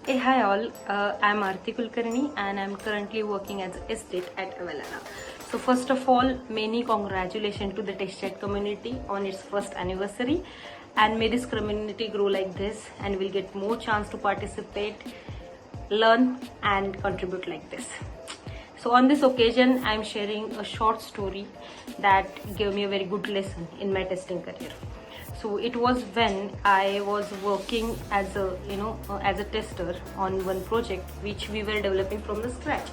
Hey, hi all. I'm Aarti Kulkarni and I'm currently working as a estate at Avalara. So first of all, many congratulations to the TestChat community on its first anniversary, and may this community grow like this and we'll get more chance to participate, learn and contribute like this. So on this occasion, I'm sharing a short story that gave me a very good lesson in my testing career. So it was when I was working as a tester on one project which we were developing from the scratch.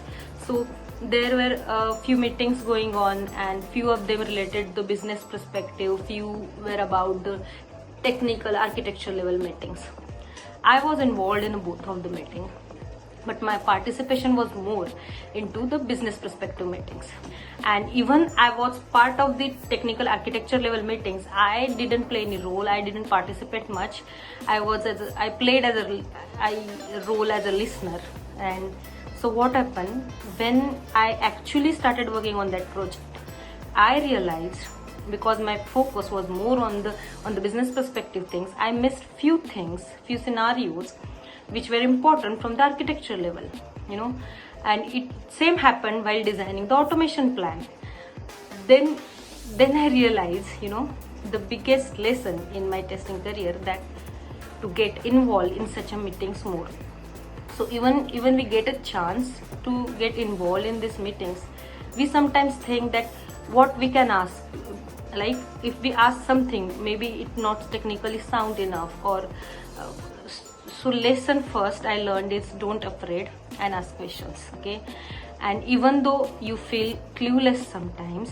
So there were a few meetings going on, and few of them related to business perspective, few were about the technical architecture level meetings. I was involved in both of the meetings, but my participation was more into the business perspective meetings. And even I was part of the technical architecture level meetings, I didn't play any role, I didn't participate much. I played as a role as a listener. And so what happened when I actually started working on that project, I realized, because my focus was more on the business perspective things, I missed few things, few scenarios which were important from the architecture level, and it same happened while designing the automation plan. Then I realized, the biggest lesson in my testing career, that to get involved in such a meetings more. So even we get a chance to get involved in these meetings, we sometimes think that what we can ask, like if we ask something, maybe it not technically sound enough, or so lesson first I learned is don't afraid and ask questions, okay? And even though you feel clueless sometimes,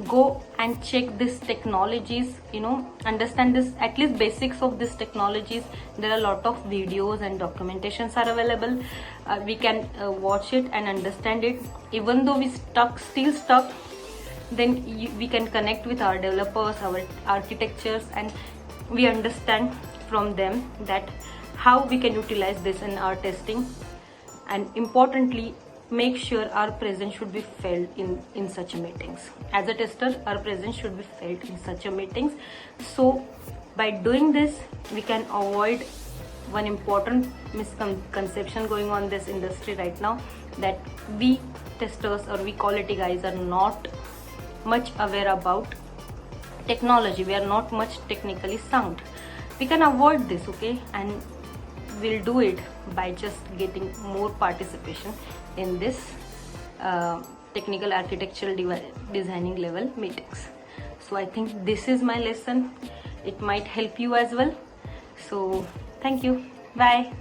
go and check these technologies, understand this, at least basics of these technologies. There are a lot of videos and documentations are available. We can watch it and understand it. Even though we still stuck, then we can connect with our developers, our architectures, and we understand from them that how we can utilize this in our testing. And importantly, make sure our presence should be felt in such meetings. As a tester, our presence should be felt in such meetings. So by doing this, we can avoid one important misconception going on this industry right now, that we testers or we quality guys are not much aware about technology, we are not much technically sound. We can avoid this, okay? And we'll do it by just getting more participation in this technical architectural designing level meetings. So I think this is my lesson. It might help you as well. So thank you. Bye.